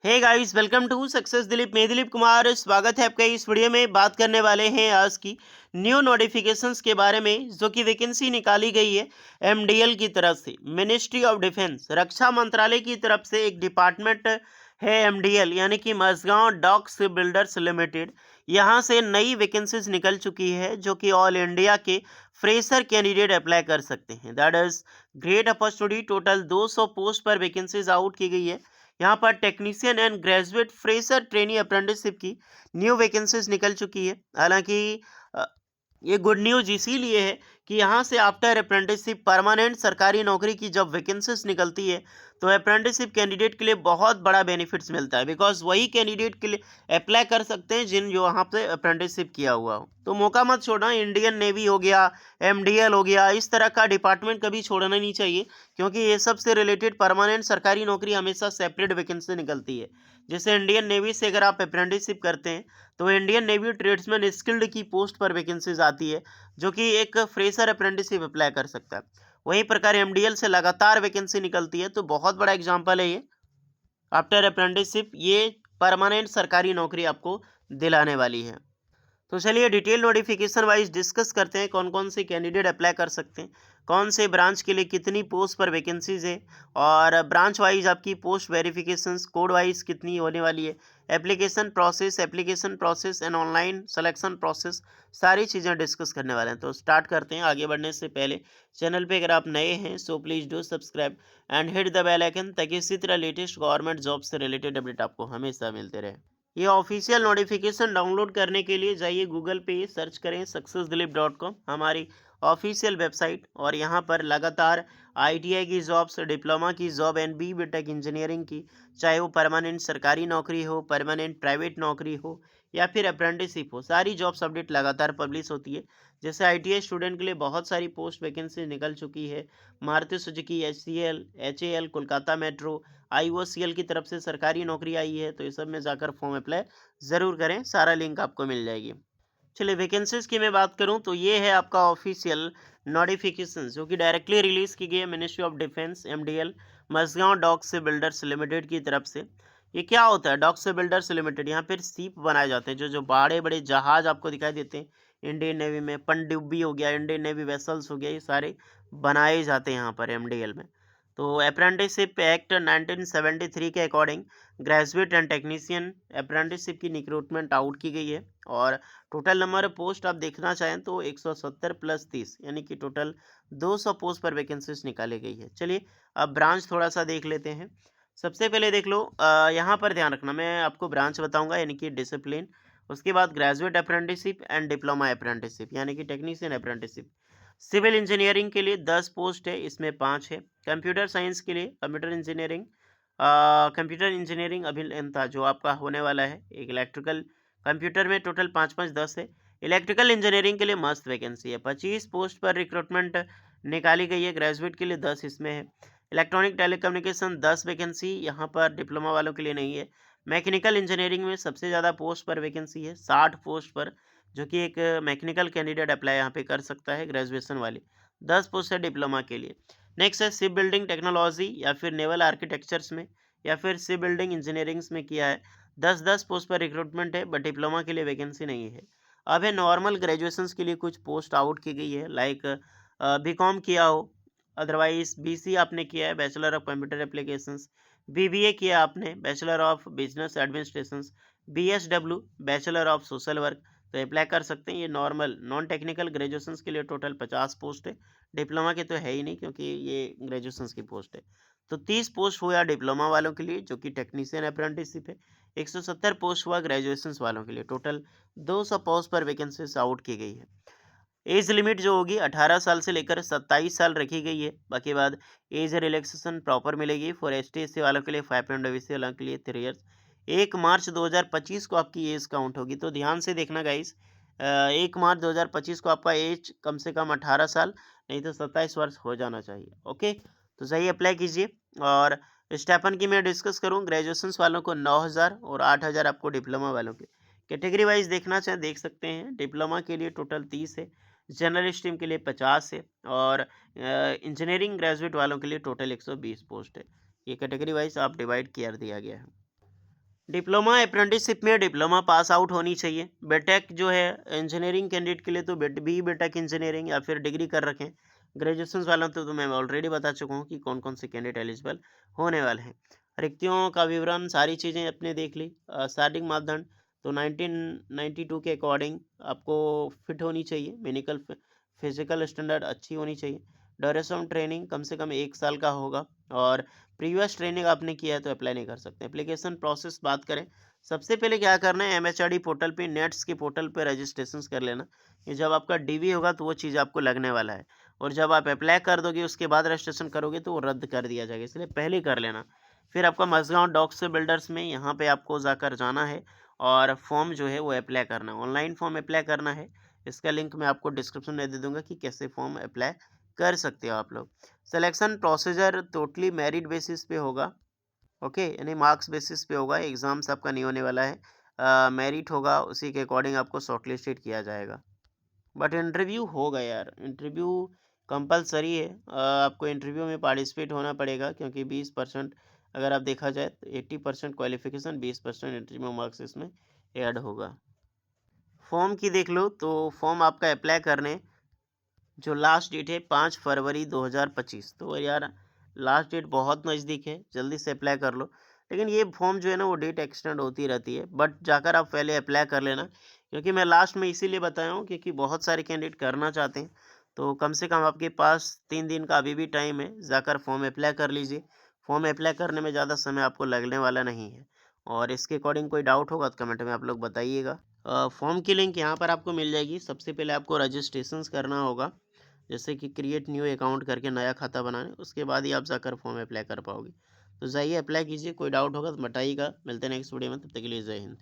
Hey guys, welcome to success Dilip. मैं दिलीप कुमार, स्वागत है आपका। इस वीडियो में बात करने वाले हैं आज की न्यू नोटिफिकेशंस के बारे में, जो कि वैकेंसी निकाली गई है एमडीएल की तरफ से, मिनिस्ट्री ऑफ डिफेंस, रक्षा मंत्रालय की तरफ से। एक डिपार्टमेंट है एमडीएल, यानी कि Mazagaon dock ship builders limited. यहाँ से नई वैकेंसीज निकल चुकी है, जो कि ऑल इंडिया के फ्रेशर कैंडिडेट अप्लाई कर सकते हैं। That is great opportunity. Total 200 post पर वैकेंसीज आउट की गई है। यहाँ पर technician and graduate fresher trainee apprenticeship की न्यू वैकेंसीज निकल चुकी है। हालांकि अ, ये गुड न्यूज़ इसीलिए है कि यहाँ से आफ्टर अप्रेंटिसशिप परमानेंट सरकारी नौकरी की जब वैकेंसीज निकलती है, तो अप्रेंटिसशिप कैंडिडेट के लिए बहुत बड़ा बेनिफिट्स मिलता है, बिकॉज वही कैंडिडेट के लिए अप्लाई कर सकते हैं जिन जो वहाँ पे अप्रेंटिसशिप किया हुआ हो। तो मौका मत छोड़ना। इंडियन नेवी हो गया, एमडीएल हो गया, इस तरह का डिपार्टमेंट कभी छोड़ना नहीं चाहिए, क्योंकि ये सब से रिलेटेड परमानेंट सरकारी नौकरी हमेशा सेपरेट वैकेंसी निकलती है। जैसे इंडियन नेवी से अगर आप अप्रेंटिसशिप करते हैं, तो इंडियन नेवी ट्रेड्समैन स्किल्ड की पोस्ट पर वैकेंसीज आती है, जो कि एक फ्रेशर अप्रेंटिसशिप अप्लाई कर सकता है। वहीं प्रकार एमडीएल से लगातार वैकेंसी निकलती है, तो बहुत बड़ा एग्जाम्पल है ये। आफ्टर अप्रेंटिसशिप ये परमानेंट सरकारी नौकरी आपको दिलाने वाली है। तो चलिए डिटेल नोटिफिकेशन वाइज डिस्कस करते हैं, कौन कौन से कैंडिडेट अप्लाई कर सकते हैं, कौन से ब्रांच के लिए कितनी पोस्ट पर वैकेंसीज है, और ब्रांच वाइज आपकी पोस्ट वेरिफिकेशंस कोड वाइज कितनी होने वाली है, application process and online selection process, सारी चीज़ें डिस्कस करने वाले हैं। तो स्टार्ट करते हैं। आगे बढ़ने से पहले चैनल पे अगर आप नए हैं, so please do subscribe and hit the bell icon, ताकि इसी तरह लेटेस्ट गवर्नमेंट जॉब से रिलेटेड अपडेट आपको हमेशा मिलते रहे। ये ऑफिशियल नोटिफिकेशन डाउनलोड करने के लिए जाइए गूगल पे, सर्च करें successdilip.com, हमारी ऑफिशियल वेबसाइट। और यहाँ पर लगातार आईटीआई की जॉब्स, डिप्लोमा की job and B BTech engineering की, चाहे वो परमानेंट सरकारी नौकरी हो, परमानेंट प्राइवेट नौकरी हो, या फिर अप्रेंटिसशिप हो, सारी जॉब्स अपडेट लगातार पब्लिश होती है। जैसे आईटीआई स्टूडेंट के लिए बहुत सारी पोस्ट वैकेंसी निकल चुकी है। Maruti Suzuki, HCL, HAL, Kolkata metro, IOCL की तरफ से सरकारी नौकरी आई है, तो इस सब में जाकर फॉर्म अप्लाई ज़रूर करें। सारा लिंक आपको मिल जाएगी। चलिए वैकेंसीज की मैं बात करूं, तो ये है आपका ऑफिशियल नोटिफिकेशन, जो कि डायरेक्टली रिलीज़ की गई है ministry of defence MDL Mazagaon dock से बिल्डर्स लिमिटेड की तरफ से। ये क्या होता है डॉक से बिल्डर्स लिमिटेड? यहाँ पर सीप बनाए जाते हैं, जो जो बड़े बड़े जहाज आपको दिखाई देते हैं इंडियन नेवी में, पनडुब्बी हो गया, इंडियन नेवी वेसल्स हो गया, ये सारे बनाए जाते हैं यहाँ पर एमडीएल में। तो अप्रेंटिसशिप एक्ट 1973 के according graduate and technician apprenticeship की रिक्रूटमेंट आउट की गई है। और टोटल नंबर ऑफ पोस्ट आप देखना चाहें तो 170 प्लस 30, यानी कि टोटल 200 पोस्ट पर वैकेंसीज निकाली गई है। चलिए अब ब्रांच थोड़ा सा देख लेते हैं। सबसे पहले देख लो, यहाँ पर ध्यान रखना, मैं आपको ब्रांच बताऊंगा, यानी कि डिसिप्लिन। उसके बाद graduate apprenticeship and diploma apprenticeship, यानी कि टेक्नीशियन अप्रेंटिसशिप। सिविल इंजीनियरिंग के लिए 10 पोस्ट है, इसमें 5 है। कंप्यूटर साइंस के लिए कंप्यूटर इंजीनियरिंग अभियंता जो आपका होने वाला है, एक इलेक्ट्रिकल कंप्यूटर में टोटल 5-5-10 है। इलेक्ट्रिकल इंजीनियरिंग के लिए मस्त वैकेंसी है, 25 पोस्ट पर रिक्रूटमेंट निकाली गई है। ग्रेजुएट के लिए 10 इसमें है। इलेक्ट्रॉनिक टेलीकम्युनिकेशन 10 वैकेंसी यहाँ पर डिप्लोमा वालों के लिए नहीं है। मैकेनिकल इंजीनियरिंग में सबसे ज़्यादा पोस्ट पर वैकेंसी है, 60 पोस्ट पर, जो कि एक मैकेनिकल कैंडिडेट अप्लाई यहाँ पे कर सकता है ग्रेजुएशन वाले। 10 पोस्ट है डिप्लोमा के लिए। नेक्स्ट है शिप बिल्डिंग टेक्नोलॉजी या फिर नेवल आर्किटेक्चर्स में, या फिर शिप बिल्डिंग इंजीनियरिंग्स में किया है। 10-10 पोस्ट पर रिक्रूटमेंट है, बट डिप्लोमा के लिए वैकेंसी नहीं है। अब है नॉर्मल ग्रेजुएशंस के लिए कुछ पोस्ट आउट की गई है, लाइक बीकॉम किया हो, अदरवाइज बीसी आपने किया है, bachelor of computer applications, BBA किया आपने, bachelor of business administration, BSW, bachelor of social work, तो अप्लाई कर सकते हैं। ये नॉर्मल नॉन टेक्निकल ग्रेजुएशंस के लिए टोटल 50 पोस्ट है। डिप्लोमा के तो है ही नहीं, क्योंकि ये ग्रेजुएशंस की पोस्ट है। तो 30 पोस्ट हुआ डिप्लोमा वालों के लिए, जो कि टेक्नीशियन अप्रेंटिसशिप है। 170 पोस्ट हुआ ग्रेजुएशंस वालों के लिए। टोटल 200 पोस्ट पर वैकेंसीज आउट की गई है। एज लिमिट जो होगी 18 साल से लेकर 27 साल रखी गई है। बाकी बाद एज रिलैक्सेशन प्रॉपर मिलेगी फॉर ST/SC वालों के लिए, 5 एंड OBC वालों के लिए 3 ईयर्स। 1 मार्च 2025 को आपकी एज काउंट होगी, तो ध्यान से देखना गाइस। 1 मार्च 2025 को आपका एज कम से कम 18 साल, नहीं तो 27 वर्ष हो जाना चाहिए। ओके, तो सही अप्लाई कीजिए। और स्टेपन की मैं डिस्कस करूँ, ग्रेजुएशन वालों को 9,000 और 8,000 आपको डिप्लोमा वालों के। कैटेगरी वाइज देखना चाहें देख सकते हैं। डिप्लोमा के लिए टोटल 30 है, जनरल स्ट्रीम के लिए 50 है, और इंजीनियरिंग ग्रेजुएट वालों के लिए टोटल 120 पोस्ट है। ये कैटेगरी वाइज आप डिवाइड कर दिया गया है। डिप्लोमा अप्रेंटिसशिप में डिप्लोमा पास आउट होनी चाहिए। बीटेक जो है इंजीनियरिंग कैंडिडेट के लिए तो बीटेक इंजीनियरिंग या फिर डिग्री कर रखें। ग्रेजुएशन वालों तो मैं ऑलरेडी बता चुका हूँ कि कौन कौन से कैंडिडेट एलिजिबल होने वाले हैं। रिक्तियों का विवरण सारी चीज़ें अपने देख ली। स्टार्टिंग मापदंड तो 1992 के अकॉर्डिंग आपको फिट होनी चाहिए। मेडिकल फिजिकल स्टैंडर्ड अच्छी होनी चाहिए। ड्यूरेशन ट्रेनिंग कम से कम 1 साल का होगा और प्रीवियस ट्रेनिंग आपने किया है तो अप्लाई नहीं कर सकते। एप्लीकेशन प्रोसेस बात करें, सबसे पहले क्या करना है, एमएचआरडी पोर्टल पे, नेट्स के पोर्टल पे रजिस्ट्रेशन कर लेना। ये जब आपका डीवी होगा तो वो चीज़ आपको लगने वाला है, और जब आप अप्लाई कर दोगे उसके बाद रजिस्ट्रेशन करोगे तो वो रद्द कर दिया जाएगा, इसलिए पहले कर लेना। फिर आपका मझगांव डॉक्स बिल्डर्स में यहाँ पे आपको जाकर जाना है और फॉर्म जो है वो अप्लाई करना है। ऑनलाइन फॉर्म अप्लाई करना है, इसका लिंक मैं आपको डिस्क्रिप्शन में दे दूंगा कि कैसे फॉर्म अप्लाई कर सकते हो आप लोग। Selection procedure totally merit basis पे होगा। ओके, यानी मार्क्स बेसिस पे होगा। एग्ज़ाम्स आपका नहीं होने वाला है, मेरिट होगा, उसी के अकॉर्डिंग आपको शॉर्टलिस्टेड किया जाएगा। बट इंटरव्यू होगा यार, इंटरव्यू कंपलसरी है। आपको इंटरव्यू में पार्टिसिपेट होना पड़ेगा, क्योंकि 20% अगर आप देखा जाए तो 80% क्वालिफिकेशन, 20% इंटरव्यू मार्क्स इसमें ऐड होगा। फॉर्म की देख लो तो फॉर्म आपका अप्लाई करने जो लास्ट डेट है 5 फरवरी 2025, तो यार लास्ट डेट बहुत नज़दीक है, जल्दी से अप्लाई कर लो। लेकिन ये फॉर्म जो है ना वो डेट एक्सटेंड होती रहती है, बट जाकर आप पहले अप्लाई कर लेना, क्योंकि मैं लास्ट में इसीलिए बताया हूँ क्योंकि बहुत सारे कैंडिडेट करना चाहते हैं। तो कम से कम आपके पास 3 दिन का अभी भी टाइम है, जाकर फॉर्म अप्लाई कर लीजिए। फॉर्म अप्लाई करने में ज़्यादा समय आपको लगने वाला नहीं है, और इसके अकॉर्डिंग कोई डाउट होगा तो कमेंट में आप लोग बताइएगा। फॉर्म की लिंक यहाँ पर आपको मिल जाएगी। सबसे पहले आपको रजिस्ट्रेशन करना होगा, जैसे कि क्रिएट न्यू अकाउंट करके नया खाता बनाने, उसके बाद ही आप जाकर फॉर्म अप्लाई कर पाओगे। तो जाइए अप्लाई कीजिए, कोई डाउट होगा तो बताइएगा। मिलते हैं नेक्स्ट वीडियो में, तब तक के लिए जय हिंद।